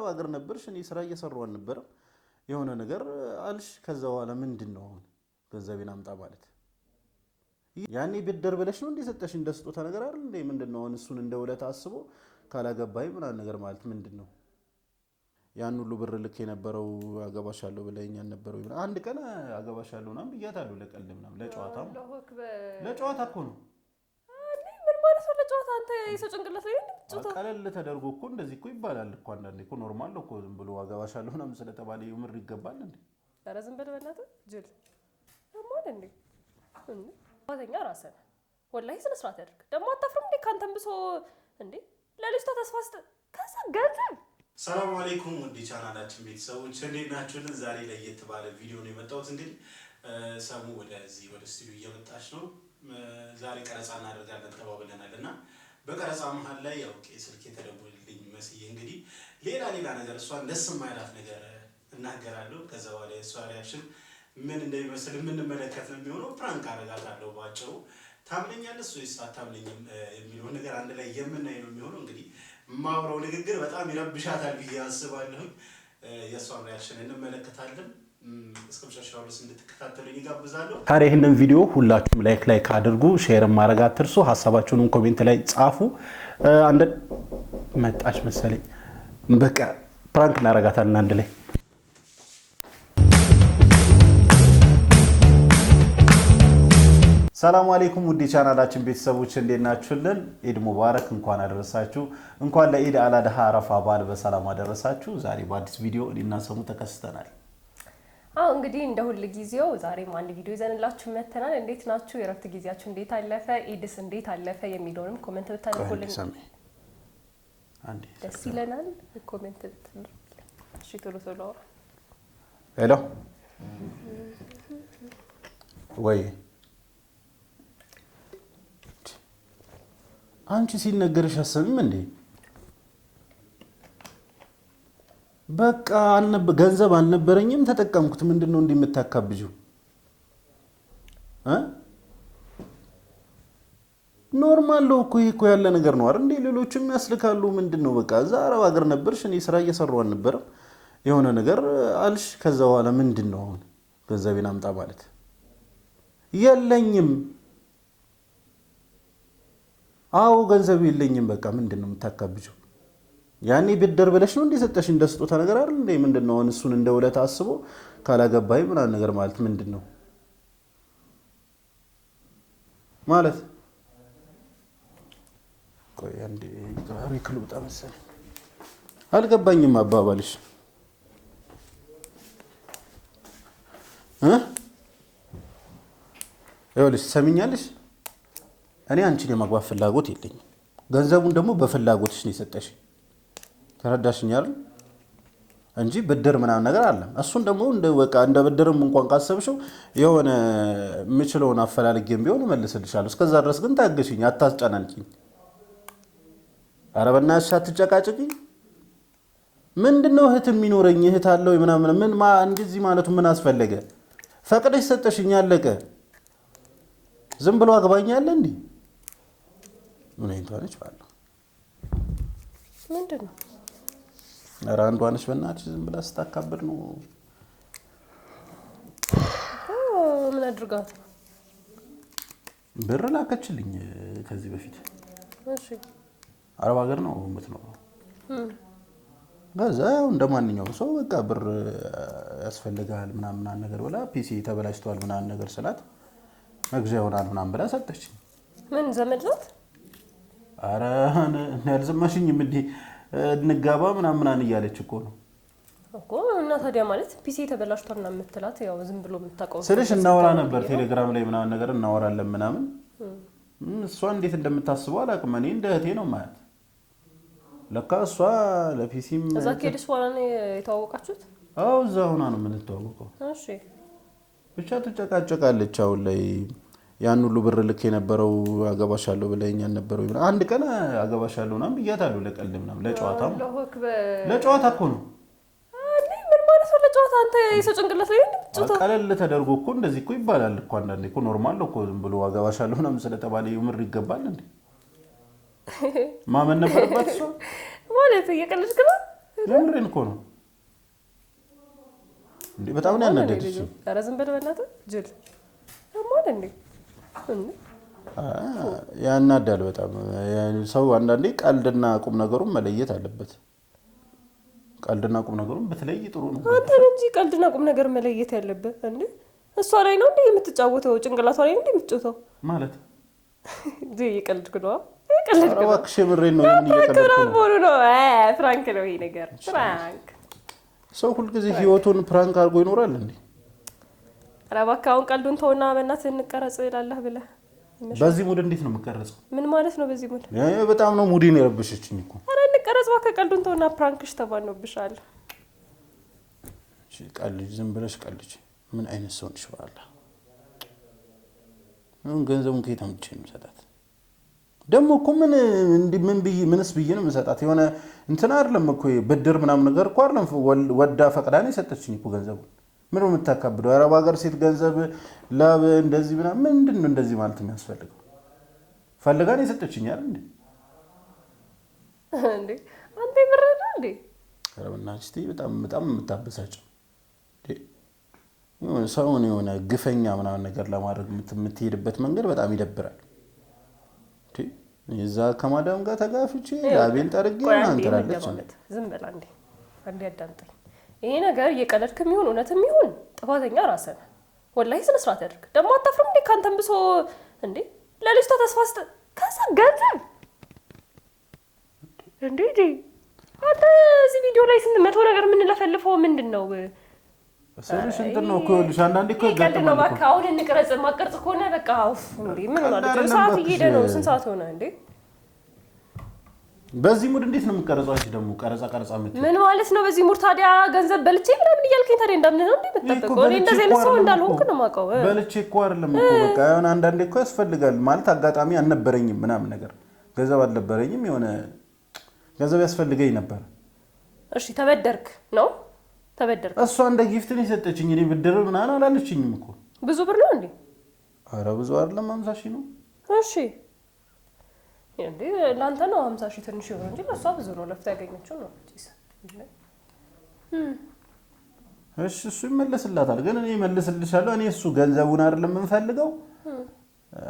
አረብ ሀገር ነበርሽ እኔ ስራ እየሰራሁ አልነበረም የሆነ ነገር አልሽ ከዛ በኋላ ምንድነው አሁን ገንዘቤን አምጣ ማለት ያኔ ብድር ብለሽ ነው እንደ ሰጠሽ እንደ ስጦታ ነገር አይደል እንዴ ምንድነው አሁን እሱን እንደ ውለታ አስቦ ካላገባይ ምናምን ነገር ማለት ምንድነው ያን ሁሉ ብር ልክ የነበረው አገባሻለሁ ብለኝ አልነበረው አንድ ቀን አገባሻለሁ ምናምን ብያታለሁ ለቀልድ ምናምን ለጨዋታ እኮ ነው ምን ማለት ነው ለጨዋታ አንተ የሰው ጭንቅላት ላይ ጨዋታ ቀለል ተደርጎ እኮ እንደዚህ እኮ ይባላል እኮ አንዳንዴ እኮ ኖርማል ነው እኮ ዝም ብሎ አገባሻለሁ ምናምን ስለተባለ ይምር ይገባል እንዴ ኧረ ዝም በል በእናትህ ጅል ማለት እንዴ ባተኛ ራስህ ወላሂ ስነ ስርዓት ያድርግ ደግሞ አታፍርም እንዴ ካንተም ብሶ እንዴ ለልጅቷ ተስፋስተ ከዛ ገንዘብ ሰላም አለይኩም ውድ ቻናላችን ቤተሰቦች እንዴት ናችሁልን ዛሬ ለየት ባለ ቪዲዮ ነው የመጣሁት እንግዲህ ሰሙ ወደዚህ ወደ ስቱዲዮ እየመጣች ነው ዛሬ ቀረጻ እናደርጋለን ተባብለናልና በቀረጻ መሃል ላይ ያው ስልክ የተደወለልኝ መስዬ እንግዲህ ሌላ ነገር እሷን ደስ የማይላት ነገር እናገራለሁ ከዛ በኋላ እሷ ሪአክሽን ምን እንደሚመስል የምንመለከት ነው የሚሆነው ፕራንክ አደርጋታለሁ ባጭሩ ታምነኛለሽ ወይስ አታምነኝም የሚለው ነገር አንድ ላይ የምናየው ነው የሚሆነው እንግዲህ ማውራው ንግግር በጣም ይረብሻታል ብዬ አስባለሁ የሷን ሪአክሽን እንመለከታለን እስከ መጨረሻው ድረስ እንድትከታተሉኝ ይጋብዛለሁ ታዲያ ይሄንን ቪዲዮ ሁላችሁም ላይክ አድርጉ ሼር ማድረግ አትርሱ ሐሳባችሁን ኮሜንት ላይ ጻፉ አንድ መጣች መሰለኝ በቃ ፕራንክ እናደርጋታለን አንድ ላይ ሰላም አለይኩም ውድ ቻናላችን ቤተሰቦች እንዴት ናችሁልን ኢድ ሙባረክ እንኳን አደረሳችሁ እንኳን ለኢድ አልአድሃ አረፋ በዓል በሰላም አደረሳችሁ ዛሬ በአዲስ ቪዲዮ እና ሰሙ ተከስተናል እንግዲህ እንደ ሁሉ ጊዜው ዛሬም አንድ ቪዲዮ ይዘንላችሁ መተናል እንዴት ናችሁ የረፍት ጊዜያችሁ እንዴት አለፈ ኢድስ እንዴት አለፈ የሚለውንም ኮሜንት ብታደርጉልን አንዴ ደስ ይለናል ኮሜንት ብታደርጉልን እሺ ቶሎ ሄሎ ወይ አንቺ ሲነገርሽ አሰብም እንዴ በቃ ገንዘብ አልነበረኝም ተጠቀምኩት ምንድነው እንደምታካብጂው ኖርማል ነው እኮ ያለ ነገር ነው አይደል እንዴ ሌሎችም ያስልካሉ ምንድነው በቃ እዛ አረብ ሀገር ነበርሽ እኔ ስራ እየሰራሁ አልነበረም የሆነ ነገር አልሽ ከዛ በኋላ ምንድነው አሁን ገንዘቤን አምጣ ማለት የለኝም አው ገንዘብ የለኝም በቃ ምንድነው የምታካብጂው ያኔ ብድር ብለሽ ነው እንደ ሰጠሽ እንደ ስጦታ ነገር አይደል እንዴ ምንድነው አሁን እሱን እንደ ውለታ አስቦ ካላገባይ ምናምን ነገር ማለት ምንድነው ማለት ቆይ አንዴ ጋሪ ክሉጣ መሰለኝ አልገባኝም አባባልሽ ይኸውልሽ ሰሚኛለሽ እኔ አንቺን የማግባብ ፍላጎት የለኝም ገንዘቡን ደግሞ በፍላጎትሽ ነው የሰጠሽ ተረዳሽኝ አይደል እንጂ ብድር ምናምን ነገር አለ እሱን ደግሞ እንደ ብድርም እንኳን ካሰብሽው የሆነ ምችለውን አፈላልጌም ቢሆን መልስልሻለሁ እስከዛ ድረስ ግን ታገሽኝ አታስጨናንቂኝ ኧረ በእናትሽ አትጨቃጭቂኝ ምንድነው እህት የሚኖረኝ እህት አለው ምናምን ምን እንደዚህ ማለቱ ምን አስፈልገ ፈቅደሽ ሰጠሽኝ አለቀ ዝም ብሎ አግባኛል እንዴ ምን አይቷለች ባለው ምንድነው ኧረ አንዷ ነሽ በእናትሽ ዝም ብላ ስታካብድ ነው ምን አድርጋት ብር ላከችልኝ ከዚህ በፊት እሺ አረብ ሀገር ነው የምትኖረው ጋዛው እንደማንኛውም ሰው በቃ ብር ያስፈልጋል ምናምን ነገር ብላ ፒሲ ተበላሽቷል ምናምን ነገር ስላት መግዣ ይሆናል ምናምን ብላ ሰጠች ምን ዘመድ ናት አረ ያልዘማሽኝም እንዴ እንጋባ ምናምን እያለች እኮ ነው እኮ እና ታዲያ ማለት ፒሲ ተበላሽቷል እና የምትላት ያው ዝም ብሎ የምታቀው ስለሽ እናወራ ነበር ቴሌግራም ላይ ምናምን ነገር እናወራለን ምናምን እሷ እንዴት እንደምታስበው አላውቅም እኔ እንደ እህቴ ነው ማለት ለካ እሷ ለፒሲም እዛ ከሄድሽ በኋላ ነው የተዋወቃችሁት አው እዛው ሆና ነው የምንተዋወቀው እሺ ብቻ ተጨቃጨቃለች አሁን ላይ ያን ሁሉ ብር ልክ የነበረው አገባሻለሁ ብለኝ አልነበረው አንድ ቀን አገባሻለሁ ምናምን ብያታለሁ ለቀልድ ምናምን ለጨዋታ እኮ ነው ምን ማለት ነው ለጨዋታ አንተ የሰው ጭንቅላት ላይ ጨዋታ ቀለል ተደርጎ እኮ እንደዚህ እኮ ይባላል እኮ አንዳንዴ እኮ ኖርማል ነው እኮ ዝም ብሎ አገባሻለሁ ምናምን ስለተባለ ይምር ይገባል እንዴ ማመን ነበርባት እሷ ማለት እየቀለድክ ነው የምሬን እኮ ነው እንዴ በጣም ነው ያናደደች። ኧረ ዝም በል በእናትህ ጅል ለማን እንዴ ያናዳል በጣም። ሰው አንዳንዴ ቀልድና ቁም ነገሩን መለየት አለበት። ቀልድና ቁም ነገሩን በተለይ ጥሩ ነው። አንተ እንጂ ቀልድና ቁም ነገር መለየት ያለበት እንዴ እሷ ላይ ነው እንዴ የምትጫወተው? ጭንቅላቷ ላይ ነው እንዴ የምትጫወተው? ማለት እንዴ የቀልድኩ ነው የቀልድኩ ነው። እባክሽ የምሬን ነው። ምን እየቀለድኩ ነው? ፍራንክ ነው ይሄ ነገር ፍራንክ። ሰው ሁልጊዜ ህይወቱን ፕራንክ አድርጎ ይኖራል እንዴ? ኧረ እባክህ አሁን ቀልዱን ተውና በእናትህ እንቀረጽ እላለህ ብለህ በዚህ ሙድ እንዴት ነው የምቀረጸው? ምን ማለት ነው በዚህ ሙድ? በጣም ነው ሙዲን የረበሸችኝ እኮ። ኧረ እንቀረጽ እባክህ ቀልዱን ተውና ፕራንክሽ ተባኖብሻል። እሺ ቀልጅ ዝም ብለሽ ቀልጅ። ምን አይነት ሰው ነሽ ባላ? ገንዘቡን ከየት አምጥቼ ነው የምሰጣት? ደግሞ እኮ ምንስ ብዬ ነው የምሰጣት? የሆነ እንትን አይደለም እኮ ብድር ምናምን ነገር እኮ አይደለም። ወዳ ፈቅዳ ነው የሰጠችኝ እኮ ገንዘቡን። ምን ነው የምታካብደው? አረብ ሀገር ሴት ገንዘብ ላብ እንደዚህ ምናምን ምንድን ነው እንደዚህ ማለት የሚያስፈልገው? ፈልጋ ነው የሰጠችኝ አይደል እንዴ? እንዴ አንተ ይብረና እንዴ? ኧረ በእናትሽ በጣም የምታበሳጨው ሰውን የሆነ ግፈኛ ምናምን ነገር ለማድረግ የምትሄድበት መንገድ በጣም ይደብራል። እዛ ከማዳም ጋር ተጋፍቼ ላቤን ጠርጌ አንተላለች። ዝም በል አንዴ አዳምጠኝ። ይሄ ነገር እየቀለድክም ይሁን እውነትም ይሁን ጥፋተኛ ራስህ ነህ። ወላሂ ስነ ስርዓት ያድርግ። ደግሞ አታፍርም እንዴ? ካንተም ብሶ እንዴ ለልጅቷ ተስፋ ከዛ ገንዘብ እንዴ አንተ እዚህ ቪዲዮ ላይ ስንት መቶ ነገር የምንለፈልፈው ምንድን ነው? ሰልሽ እንትን ነው እኮ ይኸውልሽ፣ አንዳንዴ እኮ ይቀጥላል። በቃ አሁን እንቅረጽ። ማቀርጽ ከሆነ በቃ እንዴ ምን ማለት ነው? ሰዓት እየሄደ ነው። ስንት ሰዓት ሆነ እንዴ? በዚህ ሙድ እንዴት ነው የምትቀርጸው? አንቺ ደግሞ ቀረጻ ምን ማለት ነው በዚህ ሙድ? ታዲያ ገንዘብ በልቼ ምናምን እያልከኝ ታዲያ እንደምን ነው እንዴ የምትጠብቀው? እኔ እንደዚህ አይነት ሰው እንዳልሆንኩ ነው የማውቀው። በልቼ እኮ አይደለም እኮ በቃ የሆነ አንዳንዴ እኮ ያስፈልጋል ማለት አጋጣሚ አልነበረኝም ምናምን ነገር ገንዘብ አልነበረኝም፣ የሆነ ገንዘብ ያስፈልገኝ ነበር። እሺ ተበደርክ ነው ተበደርክ? እሷ እንደ ጊፍት ነው የሰጠችኝ። እኔ ብድር ምናምን አላለችኝም እኮ። ብዙ ብር ነው እንዴ? ኧረ ብዙ አይደለም 50,000 ነው። እሺ እንዴ ለአንተ ነው 50,000 ትንሽ ይሆን እንጂ ለእሷ ብዙ ነው። ለፍታ ያገኘችው ነው። እሺ እሱ ይመለስላታል። ግን እኔ እመልስልሻለሁ። እኔ እሱ ገንዘቡን አይደለም የምፈልገው።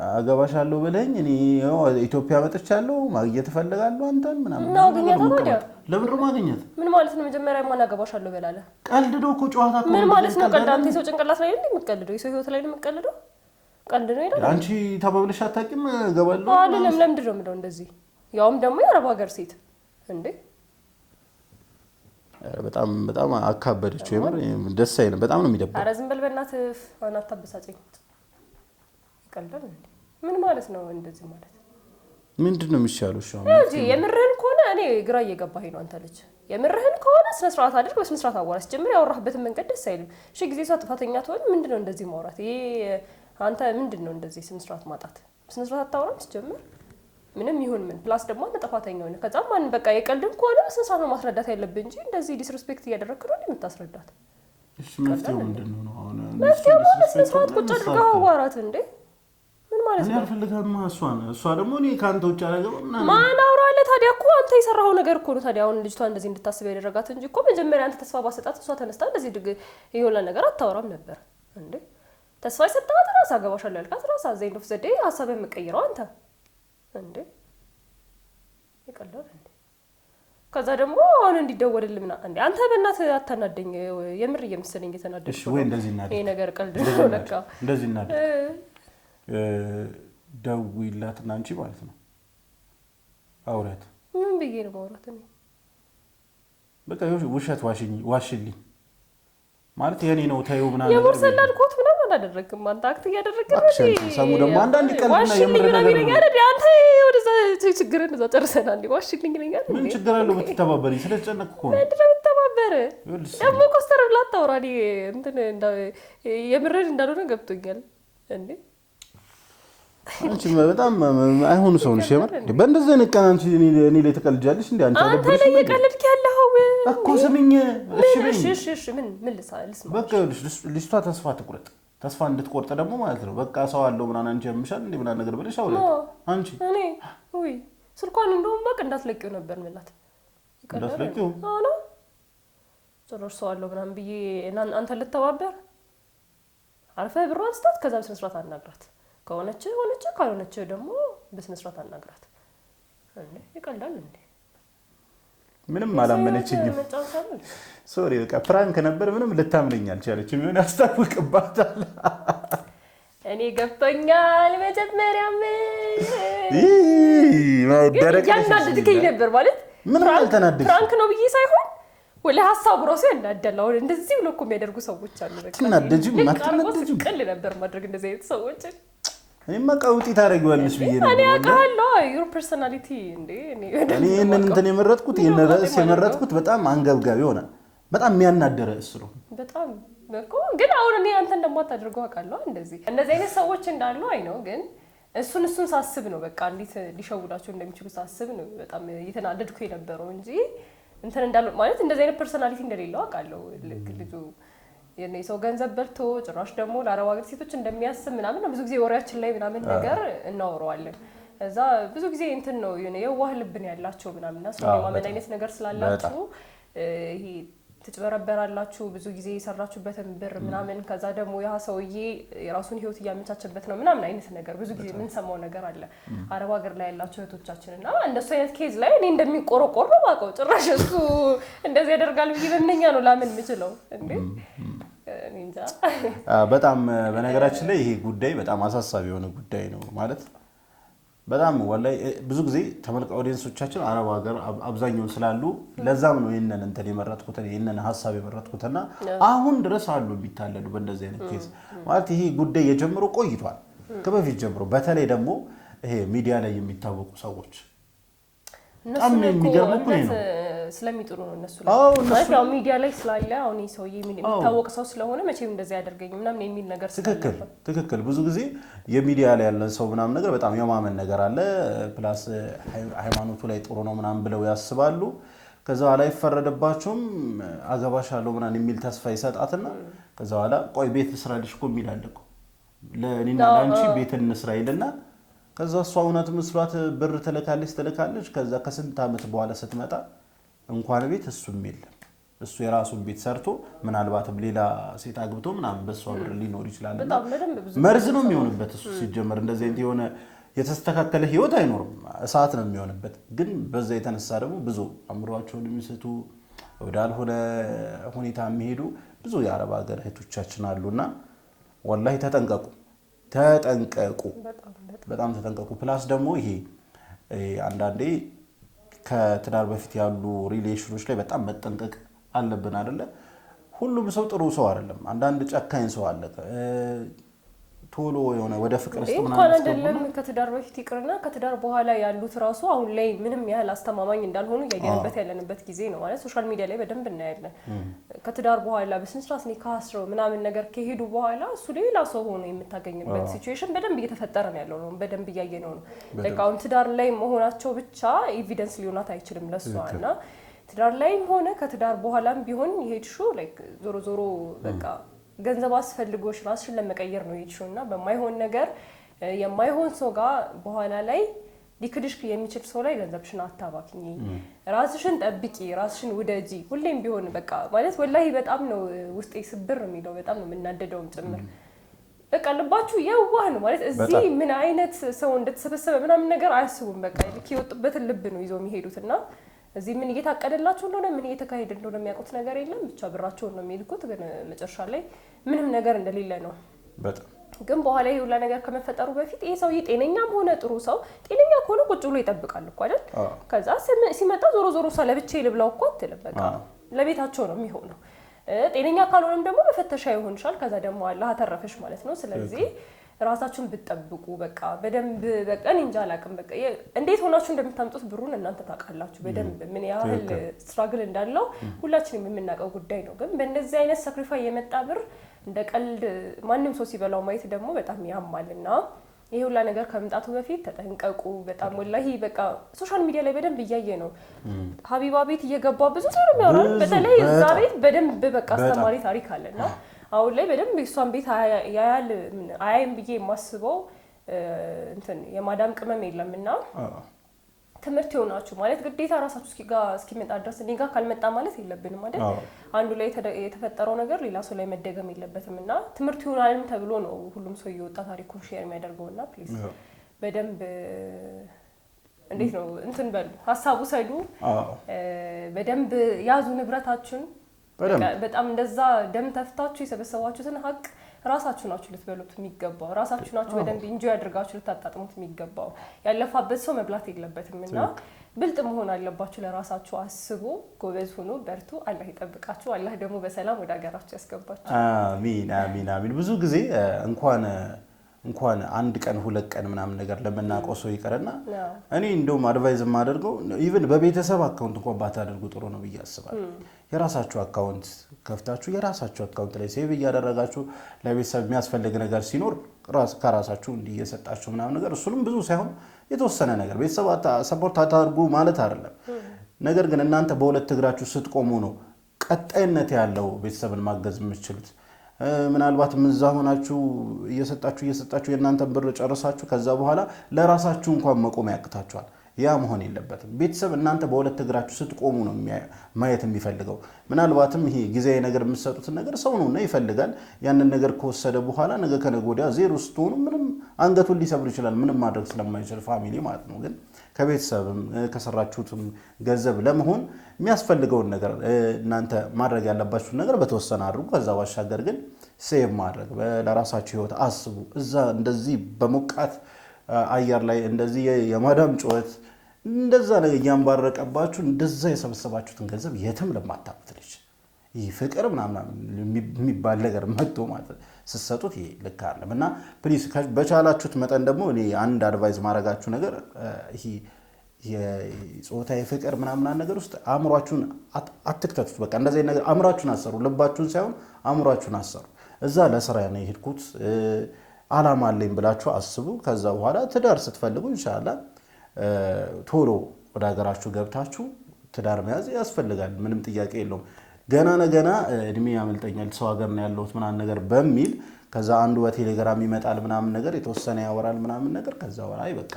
አገባሻለሁ ብለኝ እኔ ኢትዮጵያ መጥቻለሁ ማግኘት እፈልጋለሁ አንተን ምናምን ነው አገኛታ። ታዲያ ለምን ማግኘት ምን ማለት ነው? መጀመሪያ ማን አገባሻለሁ በላለ? ቀልድ ነው እኮ ጨዋታ እኮ። ምን ማለት ነው ቀልድ? አንተ ሰው ጭንቅላት ላይ ነው የምትቀልደው? የሰው ህይወት ላይ ነው የምትቀልደው? ቀልድ ነው አይደል? አንቺ ተባብለሽ አታውቂም? ገባለሁ አይደለም። ለምንድን ነው የምለው እንደዚህ? ያውም ደግሞ የአረብ ሀገር ሴት እንዴ! በጣም አካበደችው። የምር ደስ አይልም። በጣም ነው የሚደብረው። ኧረ ዝም በል በእናትህ። አታበሳጨኝ። ይቀልዳል እንዴ? ምን ማለት ነው እንደዚህ ማለት? ምንድን ነው የሚሻለው? እሺ እንጂ የምርህን ከሆነ እኔ ግራ እየገባኝ ነው። አንተ ልጅ የምርህን ከሆነ ስነ ስርዓት አድርግ። በስነ ስርዓት አዋራ። ሲጀምር ያወራህበትን መንገድ ደስ አይልም። እሺ ጊዜ እሷ ጥፋተኛ ትሆን ምንድን ነው እንደዚህ ማውራት? ይሄ አንተ ምንድን ነው እንደዚህ ስነ ስርዓት ማጣት? ስነ ስርዓት አታወራም ሲጀምር ምንም ይሁን ምን። ፕላስ ደግሞ አንተ ጥፋተኛ ሆነ ከዛ ማን በቃ የቀልድን ከሆነ በስነ ስርዓት ነው ማስረዳት ያለብህ እንጂ እንደዚህ ዲስሪስፔክት እያደረግክ ነው የምታስረዳት። እሺ መፍትሄው ምንድን ነው አሁን? መፍትሄው በስነ ስርዓት ቁጭ አድርገህ አዋራት እንዴ። ምን ማለት ነው? እኔ አልፈልጋማ እሷ ደግሞ እኔ ካንተ ውጭ አላገባም ምናምን። ማን አውራለ ታዲያ? እኮ አንተ የሰራኸው ነገር እኮ ነው ታዲያ አሁን ልጅቷ እንደዚህ እንድታስብ ያደረጋት እንጂ እኮ መጀመሪያ አንተ ተስፋ ባሰጣት እሷ ተነስታ እንደዚህ ይሆን ነገር አታወራም ነበር እንዴ። ተስፋ የሰጣት ራስ አገባሻለሁ ያልካት ራስ ዘይንድ ኦፍ ዘ ዴይ ሀሳብ የምትቀይረው አንተ እንዴ። ይቀላል እንዴ። ከዛ ደግሞ አሁን እንዲደወልልህ ምናምን እንዴ። አንተ በእናትህ አታናደኝ። የምር እየመሰለኝ እየተናደድኩ እሺ ወይ እንደዚህ እናድርግ። ይሄ ነገር ቀልድ ነው ለካ። እንደዚህ እናድርግ። ደውይላትና አንቺ ማለት ነው አውራት። ምን ብዬ ነው ማውራት? እኔ በቃ ውሸት ዋሽልኝ ማለት የኔ ነው ታዩ ምናምን የቦርሰላልኩት ምናምን አላደረግም። አንተ አክት እያደረግህ ነው እንዴ? ሰሙ ደግሞ አንዳንድ ቀልድና የምር ነገር ነው አይደል? አንተ ወደዛ ችግርን እዛ ጨርሰናል እንዴ? ዋሽልኝ ይለኛል እንዴ? ምን ችግር አለው ብትተባበሪ? ስለተጨነቅኩ እኮ ነው። ምንድን ነው የምትተባበር? ደግሞ ኮስተር ብላ አታውራ። እኔ እንትን የምርህን እንዳልሆነ ገብቶኛል እንዴ። አንቺ በጣም አይሆኑ ሰው ነሽ የምር። በእንደዚህ አይነት ቀን አንቺ እኔ ላይ ተቀልጃለሽ እንዴ? አንተ ላይ የቀለድክ ያለው እኮ ስሚኝ። እሺ ምን ልስማ? በቃ ልጅቷ ተስፋ ትቁረጥ። ተስፋ እንድትቆርጥ ደግሞ ማለት ነው በቃ ሰው አለው ምናምን አንቺ ያምሻል እንዴ ምናምን ነገር ብለሽ አውላት። አንቺ እኔ ስልኳን እንደውም በቃ እንዳትለቂው ነበር ምላት። እንዳትለቂው? አዎ ጭራሽ ሰው አለው ምናምን ብዬ አንተ ልተባበር አርፈህ ብሯን ስጣት። ከዛ በስነ ስርዓት አናግራት። ከሆነች ሆነች፣ ካልሆነች ደግሞ በስነ ስርዓት አናግራት። እንዴ ይቀልዳል እንዴ? ምንም አላመነችኝም። ሶሪ በቃ ፕራንክ ነበር። ምንም ልታምነኝ አልቻለችም። ምን ያስታውቅባታል? እኔ ገብቶኛል። መጀመሪያም ያናድድከኝ ነበር ማለት ምን አልተናደድሽ? ፕራንክ ነው ብዬ ሳይሆን ወለ ሀሳቡ ራሱ ያናደላው። እንደዚህ ብሎ እኮ የሚያደርጉ ሰዎች አሉ። በቃ ትናደጂም ማትናደጂም ቅል ነበር ማድረግ እንደዚህ አይነት ሰዎች። እኔማ ቀውጢ ታደርጊዋለሽ ብዬ ነው። እኔ አውቃለሁ ዩር ፐርሰናሊቲ። እንዴ እኔ እንትን የመረጥኩት ይሄን ርዕስ የመረጥኩት በጣም አንገብጋቢ ሆነ። በጣም የሚያናደረ እሱ ነው በጣም በቃ። ግን አሁን እኔ አንተ እንደማታደርገው አውቃለሁ። እንደዚህ አይነት ሰዎች እንዳሉ አይ ነው። ግን እሱን ሳስብ ነው በቃ እንዴት ሊሸውዳቸው እንደሚችሉ ሳስብ ነው በጣም እየተናደድኩ የነበረው እንጂ እንትን እንዳሉ ማለት እንደዚህ አይነት ፐርሰናሊቲ እንደሌለው አውቃለሁ። ልጁ የሰው ገንዘብ በልቶ ጭራሽ ደግሞ ለአረብ ሀገር ሴቶች እንደሚያስብ ምናምን ብዙ ጊዜ ወሬያችን ላይ ምናምን ነገር እናወራዋለን። እዛ ብዙ ጊዜ እንትን ነው የዋህ ልብን ያላቸው ምናምንና ሰው የማመን አይነት ነገር ስላላችሁ ይሄ ትጭበረበራላችሁ ብዙ ጊዜ የሰራችሁበትን ብር ምናምን። ከዛ ደግሞ ያ ሰውዬ የራሱን ህይወት እያመቻቸበት ነው ምናምን አይነት ነገር ብዙ ጊዜ የምንሰማው ነገር አለ አረብ ሀገር ላይ ያላቸው እህቶቻችን። እና እንደሱ አይነት ኬዝ ላይ እኔ እንደሚቆረቆር ነው የማውቀው። ጭራሽ እሱ እንደዚህ ያደርጋል ብዬ በእነኛ ነው ላምን የምችለው እንዴ? እንጃ በጣም በነገራችን ላይ ይሄ ጉዳይ በጣም አሳሳቢ የሆነ ጉዳይ ነው ማለት በጣም ወላሂ ብዙ ጊዜ ተመልካች ኦዲየንሶቻችን አረብ ሀገር አብዛኛው ስላሉ ለዛም ነው ይሄንን እንትን የመረጥኩት ይሄንን ሐሳብ የመረጥኩትና አሁን ድረስ አሉ የሚታለሉ በእንደዚህ አይነት ኬዝ ማለት ይሄ ጉዳይ የጀምሮ ቆይቷል ከበፊት ጀምሮ። በተለይ ደግሞ ይሄ ሚዲያ ላይ የሚታወቁ ሰዎች እነሱ ነው ስለሚጥሩ ነው እነሱ ላይ ያው ሚዲያ ላይ ስላለ አሁን ሰውዬ የሚታወቅ ሰው ስለሆነ መቼም እንደዚህ ያደርገኝ ምናምን የሚል ነገር ትክክል። ብዙ ጊዜ የሚዲያ ላይ ያለን ሰው ምናምን ነገር በጣም የማመን ነገር አለ። ፕላስ ሃይማኖቱ ላይ ጥሩ ነው ምናምን ብለው ያስባሉ። ከዛ በኋላ ይፈረደባቸውም አገባሻለሁ ምናምን የሚል ተስፋ ይሰጣትና ከዛ በኋላ ቆይ ቤት ልስራልሽ እኮ የሚል አለ እኮ ለእኔና ለአንቺ ቤት እንስራ ይልና ከዛ እሷ እውነት መስሏት ብር ትልካለች። ከዛ ከስንት ዓመት በኋላ ስትመጣ እንኳን ቤት እሱም የለም። እሱ የራሱን ቤት ሰርቶ ምናልባትም ሌላ ሴት አግብቶ ምናምን በሷ ብር ሊኖር ይችላል። መርዝ ነው የሚሆንበት እሱ ሲጀመር። እንደዚህ አይነት የሆነ የተስተካከለ ህይወት አይኖርም፣ እሳት ነው የሚሆንበት። ግን በዛ የተነሳ ደግሞ ብዙ አምሯቸውን የሚስቱ ወዳልሆነ ሁኔታ የሚሄዱ ብዙ የአረብ ሀገር እህቶቻችን አሉና ወላሂ ተጠንቀቁ፣ በጣም ተጠንቀቁ። ፕላስ ደግሞ ይሄ አንዳንዴ ከትዳር በፊት ያሉ ሪሌሽኖች ላይ በጣም መጠንቀቅ አለብን አይደለ? ሁሉም ሰው ጥሩ ሰው አይደለም። አንዳንድ ጨካኝ ሰው አለ። ቶሎ የሆነ ወደ ፍቅር ውስጥ እንኳን አይደለም ከትዳር በፊት ይቅርና ከትዳር በኋላ ያሉት ራሱ አሁን ላይ ምንም ያህል አስተማማኝ እንዳልሆኑ ያየንበት ያለንበት ጊዜ ነው ማለት ሶሻል ሚዲያ ላይ በደንብ እናያለን። ከትዳር በኋላ በስነ ስርዓት ኒካህ አስረው ምናምን ነገር ከሄዱ በኋላ እሱ ሌላ ሰው ሆኖ የምታገኝበት ሲቹዌሽን በደንብ እየተፈጠረ ነው ያለው ነው በደንብ እያየነው ነው። አሁን ትዳር ላይ መሆናቸው ብቻ ኤቪደንስ ሊሆናት አይችልም ለሷና ትዳር ላይም ሆነ ከትዳር በኋላም ቢሆን ይሄድሽው ላይክ ዞሮ በቃ ገንዘብ አስፈልጎሽ ራስሽን ለመቀየር ነው ይችውና በማይሆን ነገር የማይሆን ሰው ጋር በኋላ ላይ ሊክድሽ የሚችል ሰው ላይ ገንዘብሽን አታባክኚ። ራስሽን ጠብቂ፣ ራስሽን ውደጂ። ሁሌም ቢሆን በቃ ማለት ወላሂ በጣም ነው ውስጤ ስብር የሚለው በጣም ነው የምናደደውም ጭምር። በቃ ልባችሁ የዋህ ነው ማለት እዚህ ምን አይነት ሰው እንደተሰበሰበ ምናምን ነገር አያስቡም። በቃ ልክ የወጡበትን ልብ ነው ይዘው የሚሄዱትና እዚህ ምን እየታቀደላቸው እንደሆነ ምን እየተካሄደ እንደሆነ የሚያውቁት ነገር የለም። ብቻ ብራቸውን ነው የሚልኩት። ግን መጨረሻ ላይ ምንም ነገር እንደሌለ ነው። ግን በኋላ ይሄ ሁላ ነገር ከመፈጠሩ በፊት ይሄ ሰውዬ ጤነኛም ሆነ ጥሩ ሰው ጤነኛ ከሆነ ቁጭ ብሎ ይጠብቃል እኮ አይደል? ከዛ ሲመጣ ዞሮ ለብቻዬ ልብላው እኮ አትልም። በቃ ለቤታቸው ነው የሚሆነው። ጤነኛ ካልሆነም ደግሞ መፈተሻ ይሆንሻል። ከዛ ደግሞ አላህ አተረፈሽ ማለት ነው። ስለዚህ ራሳችሁን ብትጠብቁ በቃ በደንብ በቃ እንጃ አላውቅም። በቃ እንዴት ሆናችሁ እንደምታምጡት ብሩን እናንተ ታውቃላችሁ በደንብ ምን ያህል ስትራግል እንዳለው ሁላችንም የምናውቀው ጉዳይ ነው። ግን በእንደዚህ አይነት ሳክሪፋይ የመጣ ብር እንደ ቀልድ ማንም ሰው ሲበላው ማየት ደግሞ በጣም ያማልና ይሄ ሁላ ነገር ከመምጣቱ በፊት ተጠንቀቁ። በጣም ወላሂ በቃ ሶሻል ሚዲያ ላይ በደንብ እያየ ነው። ሀቢባ ቤት እየገባ ብዙ ሰው ነው የሚያወራው። በተለይ እዛ ቤት በደንብ በቃ አስተማሪ ታሪክ አለና አሁን ላይ በደንብ እሷን ቤት አያይም ብዬ የማስበው እንትን የማዳም ቅመም የለምና ትምህርት ይሆናችሁ ማለት ግዴታ ራሳችሁ እስኪመጣ ድረስ እኔ ጋር ካልመጣ ማለት የለብንም አይደል? አንዱ ላይ የተፈጠረው ነገር ሌላ ሰው ላይ መደገም የለበትም እና ትምህርት ይሆናልም ተብሎ ነው ሁሉም ሰው እየወጣ ታሪኩን ሼር የሚያደርገውና ፕሊዝ በደንብ እንዴት ነው እንትን በሉ ሀሳቡ ሰዱ በደንብ ያዙ ንብረታችሁን በጣም እንደዛ ደም ተፍታችሁ የሰበሰባችሁትን ሀቅ ራሳችሁ ናችሁ ልትበሉት የሚገባው ራሳችሁ ናችሁ በደንብ ኢንጆይ አድርጋችሁ ልታጣጥሙት የሚገባው ያለፋበት ሰው መብላት የለበትምና ብልጥ መሆን አለባችሁ ለራሳችሁ አስቡ ጎበዝ ሁኑ በርቱ አላህ ይጠብቃችሁ አላህ ደግሞ በሰላም ወደ ሀገራችሁ ያስገባችሁ አሚን አሚን አሚን ብዙ ጊዜ እንኳን አንድ ቀን ሁለት ቀን ምናምን ነገር ለመናቀው ሰው ይቀርና እኔ እንደውም አድቫይዝ ማደርገው ኢቭን በቤተሰብ አካውንት እንኳን ባታደርጉ ጥሩ ነው ብዬ አስባለሁ የራሳችሁ አካውንት ከፍታችሁ የራሳችሁ አካውንት ላይ ሴቭ እያደረጋችሁ ለቤተሰብ የሚያስፈልግ ነገር ሲኖር ከራሳችሁ እንዲየሰጣችሁ ምናምን ነገር እሱንም ብዙ ሳይሆን የተወሰነ ነገር ቤተሰብ ሰፖርት አታርጉ ማለት አይደለም ነገር ግን እናንተ በሁለት እግራችሁ ስትቆሙ ነው ቀጣይነት ያለው ቤተሰብን ማገዝ የምትችሉት ምናልባት ምንዛ ሆናችሁ እየሰጣችሁ የእናንተ ብር ጨርሳችሁ ከዛ በኋላ ለራሳችሁ እንኳን መቆም ያቅታችኋል ያ መሆን የለበትም ቤተሰብ እናንተ በሁለት እግራችሁ ስትቆሙ ነው ማየት የሚፈልገው ምናልባትም ይሄ ጊዜያዊ ነገር የምትሰጡት ነገር ሰው ነውና ይፈልጋል ያንን ነገር ከወሰደ በኋላ ነገ ከነገ ወዲያ ዜሮ ስትሆኑ ምንም አንገቱን ሊሰብር ይችላል ምንም ማድረግ ስለማይችል ፋሚሊ ማለት ነው ግን ከቤተሰብም ከሰራችሁትም ገንዘብ ለመሆን የሚያስፈልገውን ነገር እናንተ ማድረግ ያለባችሁ ነገር በተወሰነ አድርጉ ከዛ ባሻገር ግን ሴቭ ማድረግ ለራሳችሁ ህይወት አስቡ እዛ እንደዚህ በሞቃት አየር ላይ እንደዚህ የማዳም ጩኸት እንደዛ ነገር ያንባረቀባችሁ እንደዛ የሰበሰባችሁትን ገንዘብ የትም ለማታውቁት ልጅ ይህ ፍቅር ምናምን የሚባል ነገር መጥቶ ማለት ስትሰጡት ይሄ ልክ አይደለም እና ፕሊዝ በቻላችሁት መጠን ደግሞ እኔ አንድ አድቫይዝ ማድረጋችሁ ነገር ይሄ የጾታዊ ፍቅር ምናምን ነገር ውስጥ አእምሯችሁን አትክተቱት በቃ እንደዚህ ነገር አእምሯችሁን አሰሩ ልባችሁን ሳይሆን አእምሯችሁን አሰሩ እዛ ለስራ ነው የሄድኩት አላማ አለኝ ብላችሁ አስቡ ከዛ በኋላ ትዳር ስትፈልጉ ኢንሻአላህ ቶሎ ወደ ሀገራችሁ ገብታችሁ ትዳር መያዝ ያስፈልጋል ምንም ጥያቄ የለውም ገና እድሜ ያመልጠኛል ሰው ሀገር ነው ያለሁት ምናምን ነገር በሚል ከዛ አንዱ በቴሌግራም ይመጣል ምናምን ነገር የተወሰነ ያወራል ምናምን ነገር ከዛ በኋላ በቃ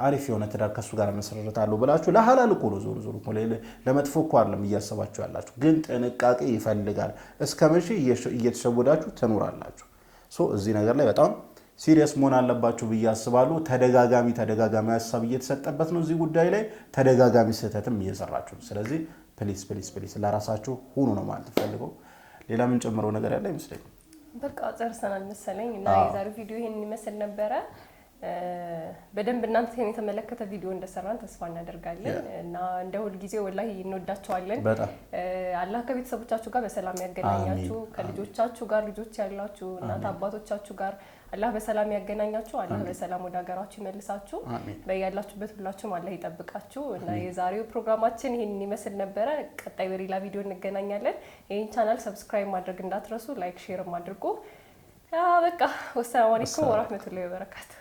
አሪፍ የሆነ ትዳር ከሱ ጋር መሰረታለሁ ብላችሁ ለሐላል እኮ ነው ዞር እኮ ለመጥፎ እኮ አይደለም እያሰባችሁ ያላችሁ ግን ጥንቃቄ ይፈልጋል እስከመቼ እየተሸወዳችሁ ትኖራላችሁ እዚህ ነገር ላይ በጣም ሲሪየስ መሆን አለባችሁ ብዬ አስባለሁ ተደጋጋሚ ሐሳብ እየተሰጠበት ነው እዚህ ጉዳይ ላይ ተደጋጋሚ ስህተትም እየሰራችሁ ስለዚህ ፕሊስ ለራሳችሁ ሁኑ ነው ማለት ፈልገው ሌላ ምን ጨምረው ነገር ያለ አይመስለኝም በቃ ጨርሰናል መሰለኝ እና የዛሬው ቪዲዮ ይሄን ይመስል ነበረ በደንብ እናንተን የተመለከተ ቪዲዮ እንደሰራን ተስፋ እናደርጋለን እና እንደ ሁሉ ጊዜ ወላሂ እንወዳችኋለን አላህ ከቤተሰቦቻችሁ ጋር በሰላም ያገናኛችሁ ከልጆቻችሁ ጋር ልጆች ያላችሁ እናት አባቶቻችሁ ጋር አላህ በሰላም ያገናኛችሁ አላህ በሰላም ወደ ሀገራችሁ ይመልሳችሁ በያላችሁበት ሁላችሁም አላህ ይጠብቃችሁ እና የዛሬው ፕሮግራማችን ይሄን ይመስል ነበረ ቀጣይ በሌላ ቪዲዮ እንገናኛለን ይሄን ቻናል ሰብስክራይብ ማድረግ እንዳትረሱ ላይክ ሼር አድርጉ በቃ ወሰላሙ አለይኩም ወራህመቱላሂ ወበረካቱ